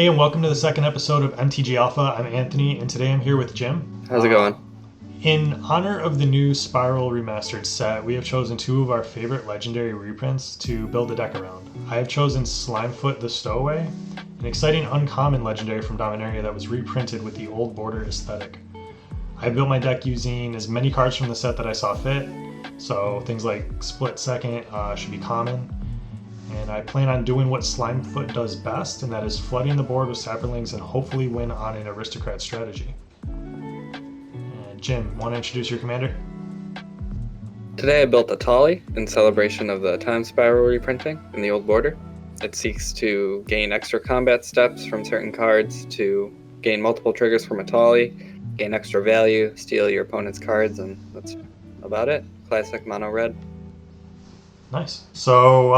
Hey, and welcome to the second episode of MTG Alpha. I'm Anthony, and today I'm here with Jim. How's it going? In honor of the new Spiral Remastered set, we have chosen two of our favorite legendary reprints to build a deck around. I have chosen Slimefoot the Stowaway, an exciting uncommon legendary from Dominaria that was reprinted with the old border aesthetic. I built my deck using as many cards from the set that I saw fit, so things like Split Second should be common. And I plan on doing what Slimefoot does best, and that is flooding the board with Saprolings and hopefully win on an aristocrat strategy. Jim, want to introduce your commander? Today I built Etali in celebration of the Time Spiral reprinting in the old border. It seeks to gain extra combat steps from certain cards, to gain multiple triggers from Etali, gain extra value, steal your opponent's cards, and that's about it. Classic mono red. Nice. So,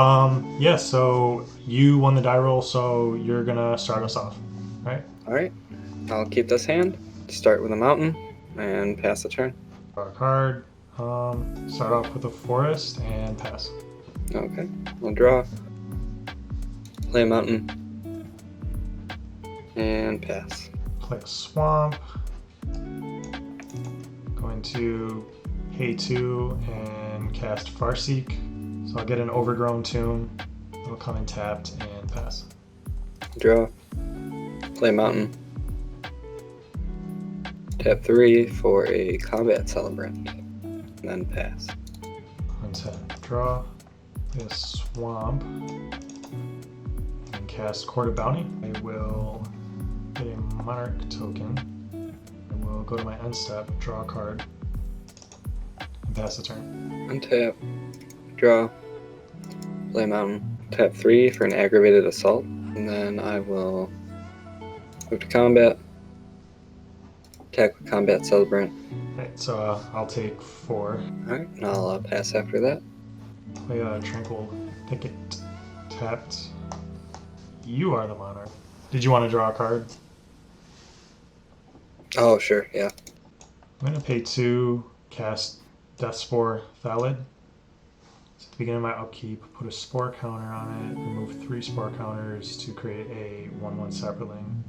so you won the die roll, so you're going to start us off, right? Alright, I'll keep this hand, start with a mountain, and pass the turn. Draw a card, start off with a forest, and pass. Okay, I'll draw, play a mountain, and pass. Play a swamp. Going to pay 2 and cast Farseek. So I'll get an overgrown tomb. It'll come in tapped and pass. Draw, play mountain, tap 3 for a combat celebrant, and then pass. Untap, draw, play a swamp, and cast Court of Bounty. I will get a Monarch token. I will go to my end step, draw a card, and pass the turn. Untap, draw, play mountain, tap 3 for an aggravated assault, and then I will move to combat, attack with combat celebrant. Alright, so I'll take 4. Alright, and I'll pass after that. Play a Tranquil Thicket, tapped. You are the Monarch. Did you want to draw a card? Oh, sure, yeah. I'm going to pay 2, cast Death Spore Thalid. So at the beginning of my upkeep, put a Spore counter on it, remove 3 Spore counters to create a 1/1 Saproling.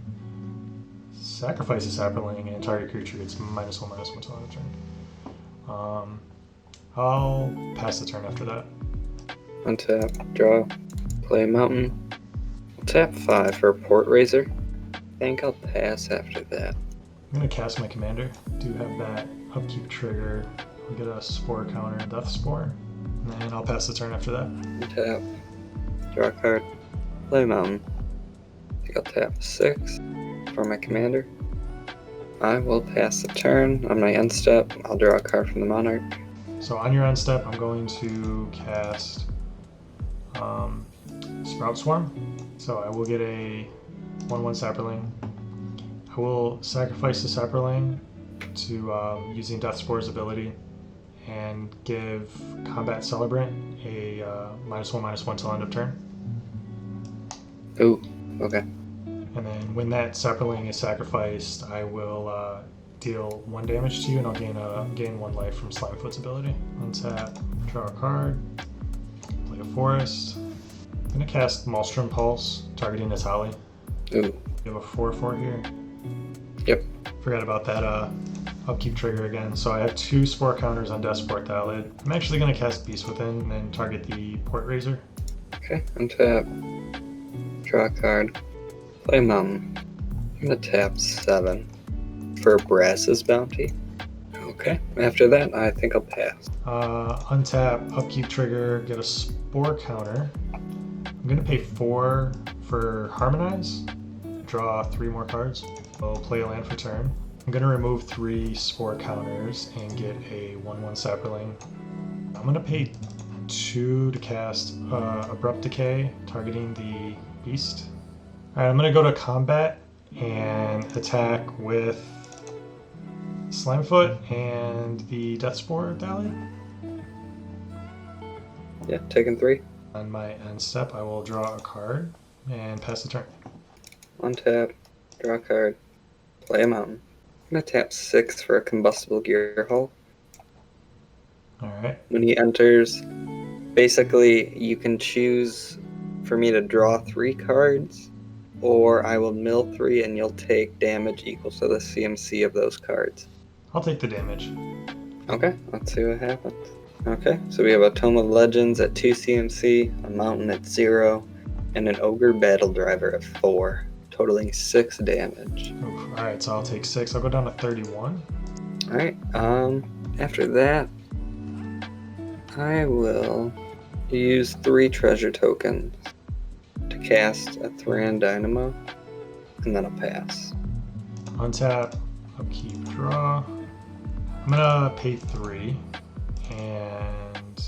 Sacrifice a Saproling and target creature gets -1/-1 till end of turn. I'll pass the turn after that. Untap, draw, play a mountain, tap 5 for a Port Razor. I think I'll pass after that. I'm going to cast my commander. Do have that upkeep trigger. I'll get a Spore counter, Death Spore, and then I'll pass the turn after that. Tap, draw a card, play a mountain. I think I'll tap 6 for my commander. I will pass the turn. On my end step, I'll draw a card from the Monarch. So on your end step, I'm going to cast Sprout Swarm. So I will get a 1/1 Saproling. I will sacrifice the Saproling to using Death Spore's ability and give Combat Celebrant a -1/-1 till end of turn. Ooh, okay. And then when that Saproling is sacrificed, I will deal 1 damage to you, and I'll gain 1 life from Slimefoot's ability. Untap, draw a card, play a forest. I'm going to cast Maelstrom Pulse, targeting Etali. Ooh. You have a 4/4 here. Yep. Forgot about that upkeep trigger again. So I have 2 Spore counters on Death Spore Thalid. I'm actually going to cast Beast Within and then target the Port Razor. Okay, untap, draw a card, play a mountain. I'm going to tap 7 for Brass's Bounty. Okay, after that, I think I'll pass. Untap, upkeep trigger, get a Spore counter. I'm going to pay 4 for Harmonize, draw 3 more cards. I'll play a land for turn. I'm going to remove 3 Spore counters and get a 1/1 Saproling. I'm going to pay 2 to cast Abrupt Decay, targeting the Beast. Alright, I'm going to go to combat and attack with Slimefoot and the Death Spore Thalid. Yeah, taking 3. On my end step, I will draw a card and pass the turn. Untap, draw a card, play a mountain. I'm going to tap 6 for a Combustible Gear Hull. Alright. When he enters, basically you can choose for me to draw 3 cards or I will mill 3 and you'll take damage equal to the CMC of those cards. I'll take the damage. Okay, let's see what happens. Okay, so we have a Tome of Legends at 2 CMC, a Mountain at 0, and an Ogre Battle Driver at 4, totaling 6 damage. Alright, so I'll take 6. I'll go down to 31. Alright, after that, I will use 3 treasure tokens to cast a Thran Dynamo, and then I'll pass. Untap, upkeep, draw. I'm gonna pay 3 and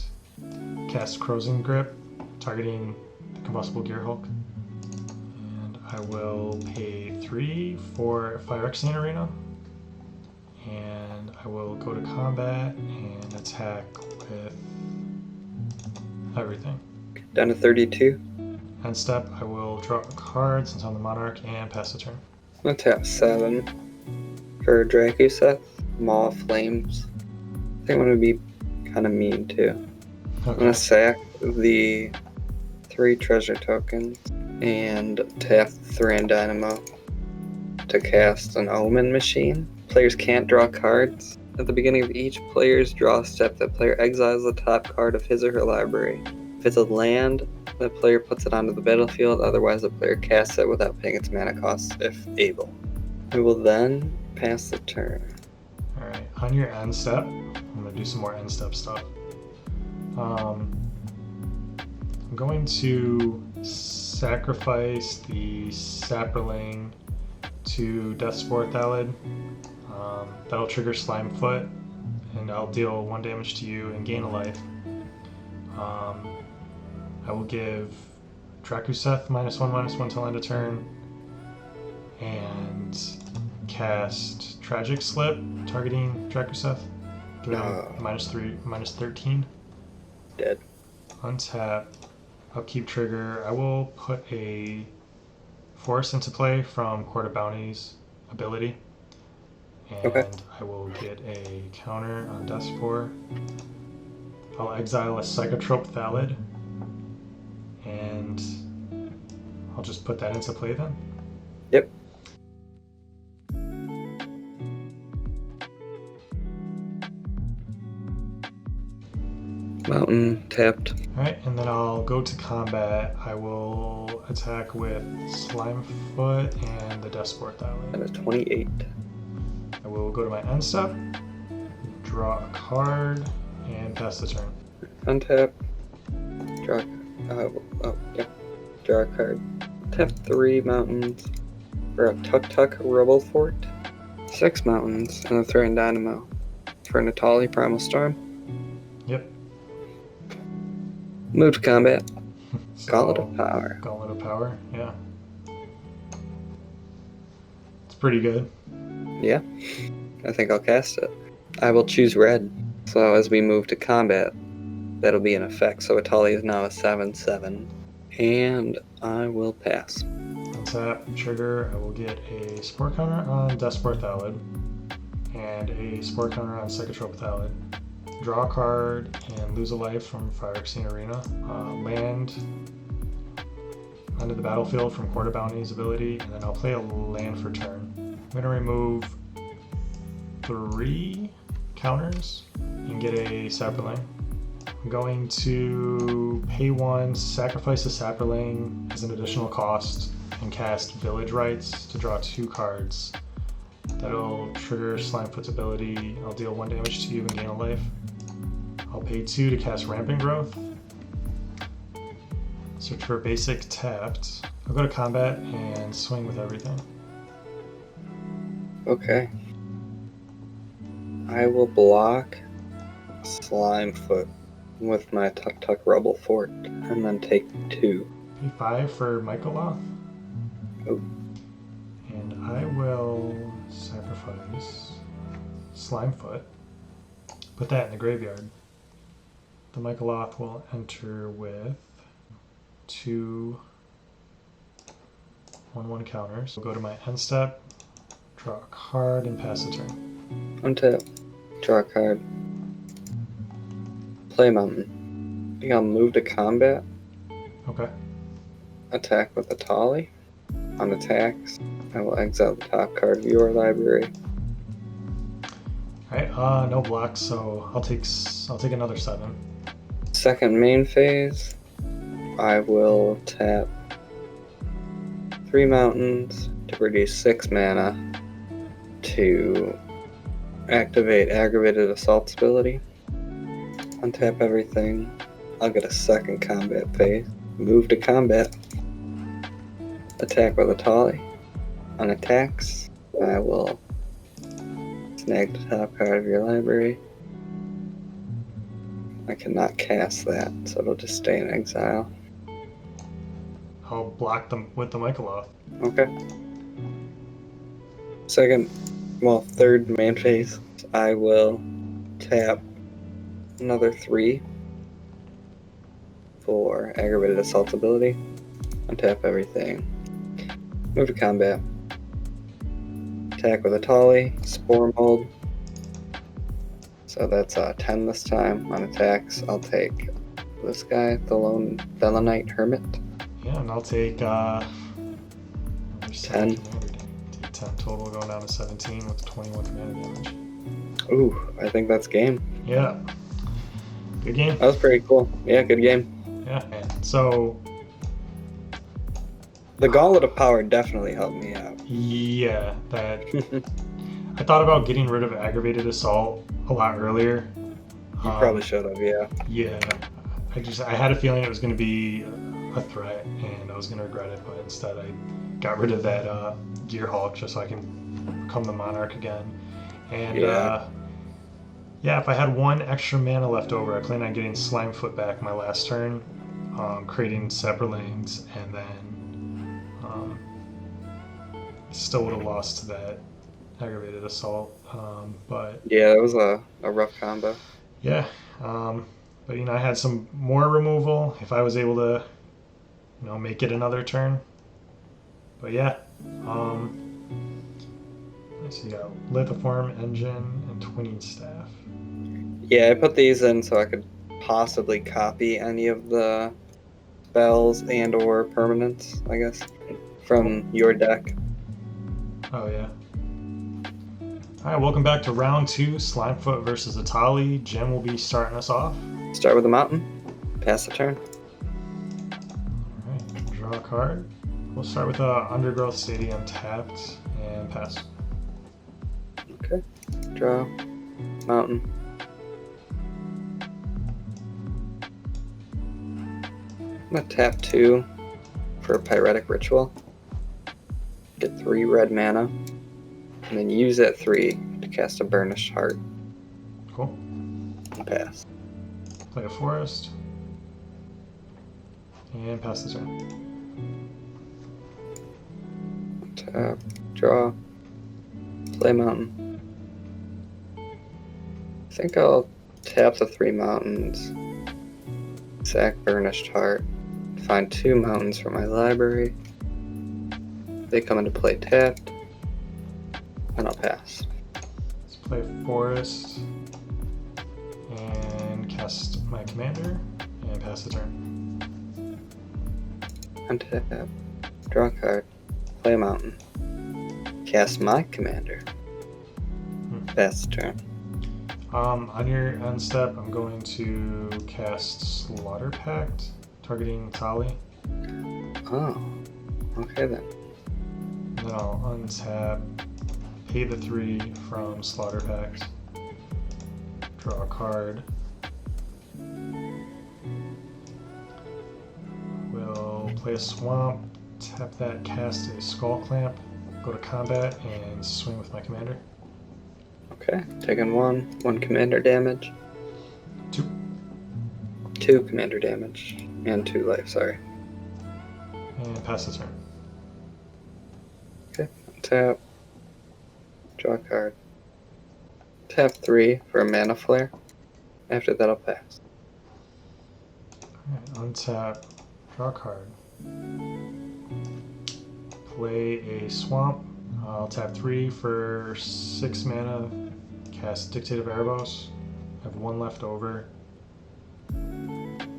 cast Crow's Grip, targeting the Combustible Gearhulk. And I will pay 3 for Phyrexian Arena. And I will go to combat and attack with everything. Down to 32. End step, I will draw a card since I'm the Monarch and pass the turn. I'm gonna tap 7 for Dracuseth, Maw of Flames. I think I'm gonna be kind of mean too. I'm Okay. gonna sack the 3 treasure tokens and tap Thran Dynamo to cast an Omen Machine. Players can't draw cards. At the beginning of each player's draw step, the player exiles the top card of his or her library. If it's a land, the player puts it onto the battlefield, otherwise the player casts it without paying its mana costs if able. We will then pass the turn. Alright, on your end step, I'm going to do some more end step stuff. I'm going to sacrifice the Saproling to Deathspore Thallid. That'll trigger Slimefoot, and I'll deal 1 damage to you and gain a life. I will give Dracuseth -1/-1 till end of turn, and cast Tragic Slip, targeting Dracuseth. Give him -3, -13. Dead. Untap, upkeep trigger. I will put a Force into play from Court of Bounty's ability. And Okay. I will get a counter on Deathspore. I'll exile a Psychotrope Thallid. And I'll just put that into play then. Yep. Mountain tapped. Alright, and then I'll go to combat. I will attack with Slimefoot and the Deathspore Thallid. At a 28. I will go to my end step, draw a card, and pass the turn. Untap. Draw. Draw a card. Tap 3 mountains for a Tuk Rubble Fort. 6 mountains and a Thran Dynamo for an Etali Primal Storm. Yep. Move to combat. So, Gauntlet of Power. Gauntlet of Power, yeah. It's pretty good. Yeah, I think I'll cast it. I will choose red. So as we move to combat, that'll be in effect. So Etali is now a 7/7. And I will pass. Untap, trigger, I will get a Spore Counter on Deathspore Thallid, and a Spore Counter on Psychotrope Thallid. Draw a card and lose a life from Phyrexian Arena. Land onto the battlefield from Court of Bounty's ability, and then I'll play a land for turn. I'm going to remove 3 counters and get a Saproling. I'm going to pay 1, sacrifice a Saproling as an additional cost, and cast Village Rites to draw 2 cards. That'll trigger Slimefoot's ability. I'll deal 1 damage to you and gain a life. I'll pay 2 to cast Rampant Growth. Search for basic tapped. I'll go to combat and swing with everything. Okay. I will block Slimefoot with my Tuk Rubble Fort and then take 2. Pay 5 for Michaeloth. Oh. And I will sacrifice Slimefoot. Put that in the graveyard. The Michaeloth will enter with 2 1/1 counters. We'll go to my end step, draw a card, and pass the turn. Untap. Draw a card. Play mountain. I think I'll move to combat. Okay. Attack with Etali. On attacks, I will exile the top card of your library. Alright, no blocks, so I'll take another 7. Second main phase, I will tap 3 mountains to produce 6 mana to activate Aggravated Assault's ability. Untap everything. I'll get a second combat phase. Move to combat. Attack with Etali. On attacks, I will snag the top card of your library. I cannot cast that, so it'll just stay in exile. I'll block them with the Michaeloth. Okay. Third main phase, I will tap another 3 for Aggravated Assault ability. Untap everything. Move to combat. Attack with Etali, Spore Mold. So that's 10 this time. On attacks, I'll take this guy, the Lone Belenite Hermit. Yeah, and I'll take 10. 10. Take 10 total, going down to 17 with 21 mana damage. Ooh, I think that's game. Yeah. Good game. That was pretty cool. Yeah, good game. Yeah. So, The Gauntlet of Power definitely helped me out. yeah, that I thought about getting rid of Aggravated Assault a lot earlier. You probably should have, yeah. Yeah. I had a feeling it was going to be a threat and I was going to regret it, but instead I got rid of that Gear Hulk just so I can become the Monarch again. And yeah, if I had 1 extra mana left over, I plan on getting Slimefoot back my last turn, creating Zeppelins, and then still would have lost to that Aggravated Assault. But yeah, it was a rough combo. yeah, but I had some more removal if I was able to, make it another turn. But yeah, let's see, Lithoform, Engine, and Twinning Staff. Yeah, I put these in so I could possibly copy any of the spells and or permanents, I guess, from your deck. Oh yeah. Alright, welcome back to round 2, Slimefoot versus Etali. Jim will be starting us off. Start with the mountain, pass the turn. Alright, draw a card. We'll start with Undergrowth Stadium tapped and pass. Okay, draw, mountain. I'm gonna tap 2 for a Pyretic Ritual. Get 3 red mana, and then use that 3 to cast a Burnished Heart. Cool. And pass. Play a forest. And pass the turn. Tap, draw, play mountain. I think I'll tap the 3 mountains, sack Burnished Heart, find 2 mountains from my library. They come into play tapped, and I'll pass. Let's play forest and cast my commander and pass the turn. Untap, draw a card, play a mountain, cast my commander, pass the turn. On your end step, I'm going to cast Slaughter Pact, targeting Etali. Oh, okay then. And then I'll untap, pay the 3 from Slaughter Pact, draw a card. We'll play a swamp, tap that, cast a Skull Clamp, go to combat, and swing with my commander. Okay, taking 1 commander damage. 2. 2 commander damage, and 2 life, sorry. And pass the turn. Okay, tap, draw a card. Tap 3 for a mana flare. After that, I'll pass. Alright, untap, draw a card. Play a swamp. I'll tap 3 for 6 mana, cast Dictative Erebos. I have 1 left over.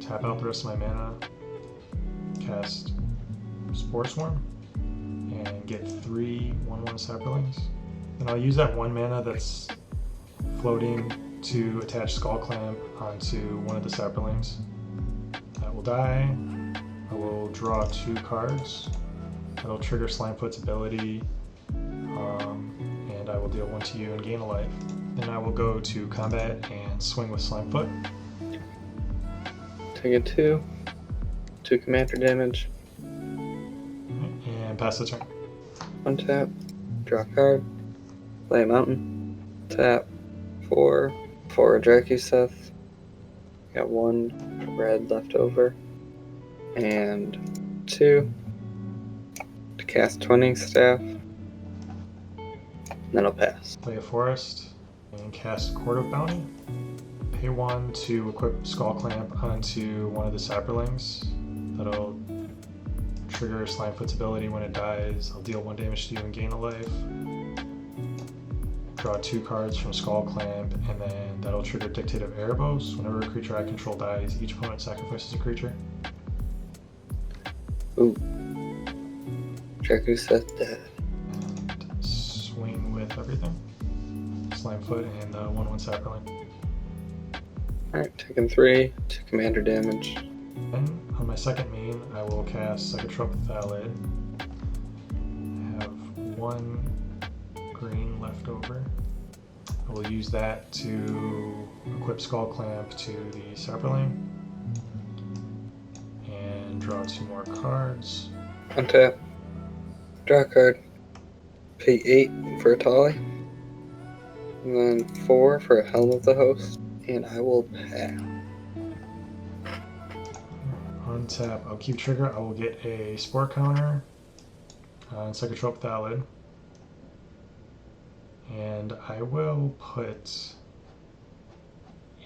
Tap out the rest of my mana, cast Spore Swarm, and get 3 1/1 saplings. And I'll use that 1 mana that's floating to attach Skull Clamp onto one of the saplings. That will die. I will draw 2 cards. That'll trigger Slimefoot's ability, and I will deal 1 to you and gain a life. Then I will go to combat and swing with Slimefoot. Take a 2 commander damage. And pass the turn. Untap, draw a card, play a mountain, tap, 4 for Dracuseth. Got 1 red left over, and 2 to cast Twinning Staff. Then I'll pass. Play a forest and cast Court of Bounty. Pay 1 to equip Skull Clamp onto one of the saplings. That'll trigger Slimefoot's ability when it dies. I'll deal 1 damage to you and gain a life. Draw 2 cards from Skull Clamp, and then that'll trigger Dictative Erebos. Whenever a creature I control dies, each opponent sacrifices a creature. Ooh. Dracuseth dead. And swing with everything. Slimefoot and the 1/1 sapling. Alright, taking 3 commander damage. Then on my second main, I will cast Psychotrope Thallid. I have 1 green left over. I will use that to equip Skull Clamp to the sapling and draw 2 more cards. Untap, draw a card, pay 8 for Etali, and then 4 for a Helm of the Host, and I will pass. Untap, I'll keep trigger. I will get a Spore counter on Psychotrope Thallid. And I will put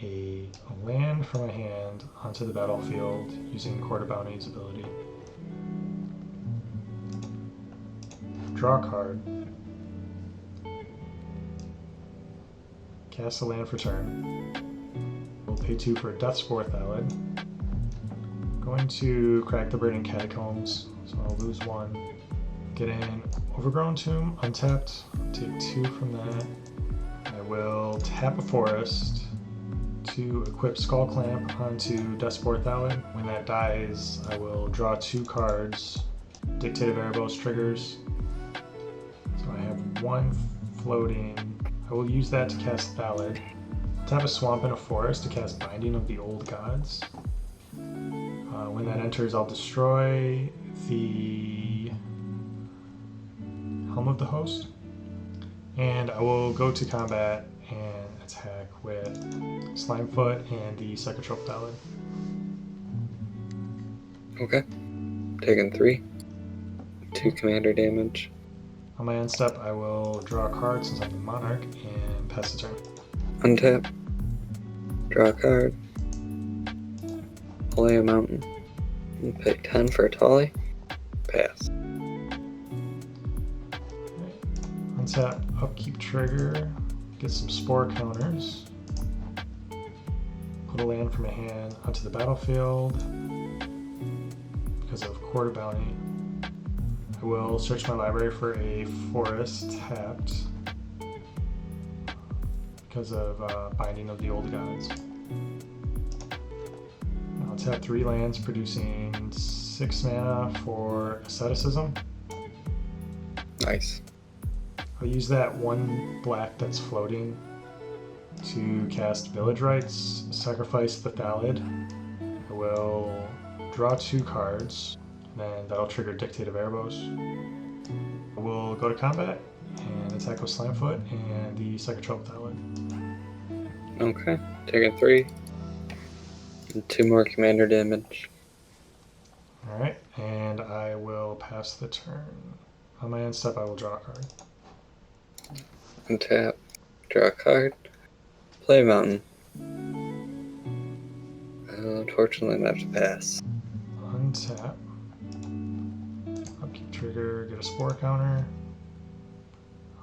a land from my hand onto the battlefield using Court of Bounty's ability. Draw a card. Cast a land for turn. We'll pay 2 for Deathspore Thallid. Going to crack the Burning Catacombs, so I'll lose 1. Get in Overgrown Tomb, untapped, take 2 from that. I will tap a forest to equip Skull Clamp onto Deathspore Thallid. When that dies, I will draw 2 cards. Dictative Erebos triggers. So I have 1 floating. I will use that to cast Thallid. Tap a swamp and a forest to cast Binding of the Old Gods. When that enters, I'll destroy the Helm of the Host. And I will go to combat and attack with Slimefoot and the Psychotrope Thallid. Okay. Taking 3 commander damage. On my end step, I will draw a card since I'm the Monarch and pass the turn. Untap, draw a card, play a mountain, and pay 10 for Etali. Pass. Untap, upkeep trigger, get some Spore counters, put a land from my hand onto the battlefield. Because of Court of Bounty, I will search my library for a forest tapped because of Binding of the Old Gods. I'll tap 3 lands, producing 6 mana for Asceticism. Nice. I'll use that 1 black that's floating to cast Village Rites, sacrifice the Thallid. I will draw 2 cards, and then that'll trigger Dictative Erebos. I will go to combat and attack with Slimefoot and the Psychotrope Thallid. Okay. Taking 3. And 2 more commander damage. Alright, and I will pass the turn. On my end step, I will draw a card. Untap, draw a card, play a mountain. Unfortunately, I'm going to have to pass. Untap. Upkeep trigger, get a Spore counter.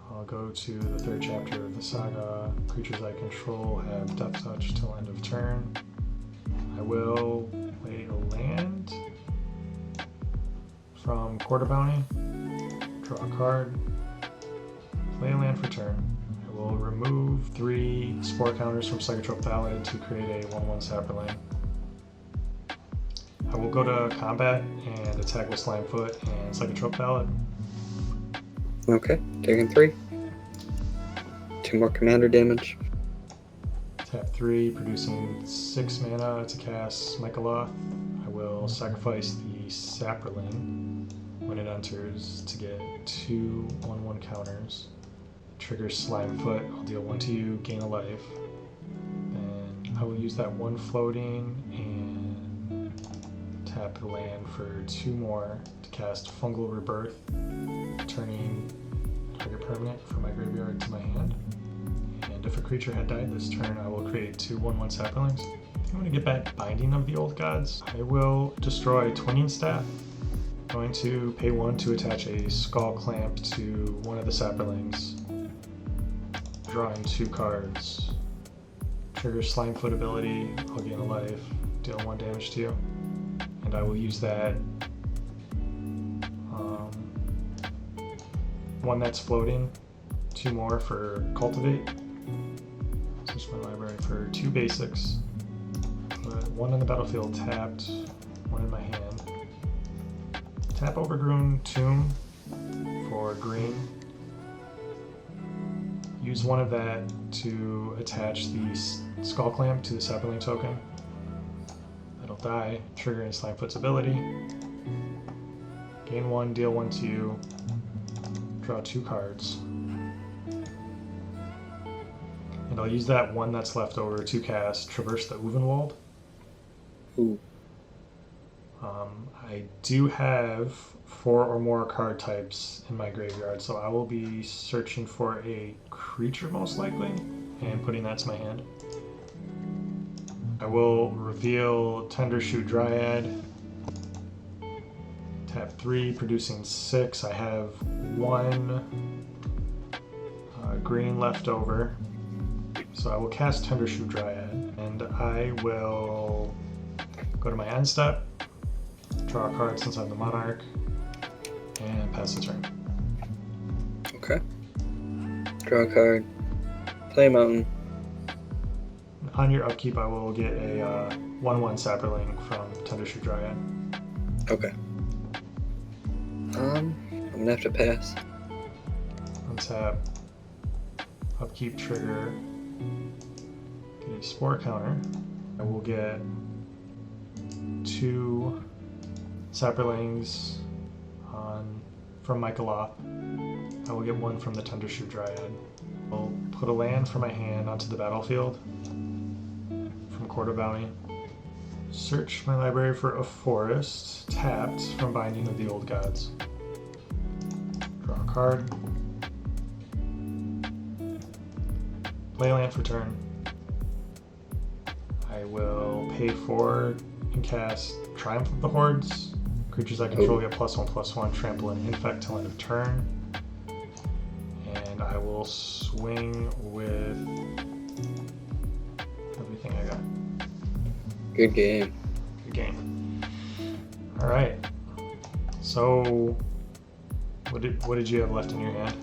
I'll go to the 3rd chapter of the saga. Creatures I control have Death Touch till end of turn. I will play a land from Court of Bounty. Draw a card. Play a land for turn. I will remove 3 spore counters from Psychotrope Valid to create a 1/1 Saproling. I will go to combat and attack with Slimefoot and Psychotrope Valid. Okay, taking 3. 2 more commander damage. Tap 3, producing 6 mana to cast Michaeloth. I will sacrifice the Saproling when it enters to get 2 1/1 counters. Trigger Slimefoot, I'll deal 1 to you, gain a life. And I will use that 1 floating and tap the land for 2 more to cast Fungal Rebirth, turning target permanent from my graveyard to my hand. And if a creature had died this turn, I will create 2 1/1 Saplings. I think I'm going to get back Binding of the Old Gods. I will destroy Twinning Staff. I'm going to pay 1 to attach a Skull Clamp to one of the Saplings. Drawing 2 cards. Trigger Slimefoot ability, I'll gain a life, deal 1 damage to you. And I will use that one that's floating, 2 more for Cultivate. Switch my library for 2 basics. Put 1 on the battlefield tapped, 1 in my hand. Tap Overgrown Tomb for green. Use 1 of that to attach the Skull Clamp to the Saproling token. That'll die, triggering Slimefoot's ability. Gain 1, deal 1 to you. Draw 2 cards. And I'll use that 1 that's left over to cast Traverse the Uvenwald. Ooh. I do have 4 or more card types in my graveyard, so I will be searching for a creature most likely and putting that to my hand. I will reveal Tendershoot Dryad. Tap 3, producing 6. I have 1 green left over. So I will cast Tendershoot Dryad, and I will go to my end step, draw a card since I'm the Monarch, and pass the turn. Okay. Draw a card. Play a mountain. On your upkeep, I will get a 1/1 Saproling from Tendershoot Dryad. Okay. I'm gonna have to pass. Untap. Upkeep trigger. Get a Spore counter. I will get 2 Saprolings from Michaeloth. I will get 1 from the Tendershoot Dryad. I'll put a land from my hand onto the battlefield from Quarter Bounty. Search my library for a forest tapped from Binding of the Old Gods. Draw a card. Play a land for turn. I will pay 4 and cast Triumph of the Hordes. Creatures I control get +1/+1, trample and infect till end of turn. And I will swing with everything I got. Good game. Good game. All right. So, what did you have left in your hand?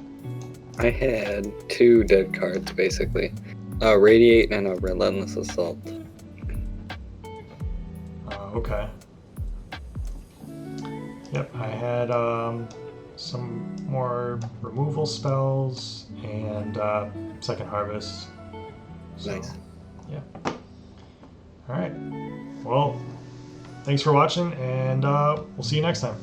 I had 2 dead cards, basically. A Radiate and a Relentless Assault. Okay. Yep, I had some more removal spells and Second Harvest. So, Nice. Yeah. All right. Well, thanks for watching, and we'll see you next time.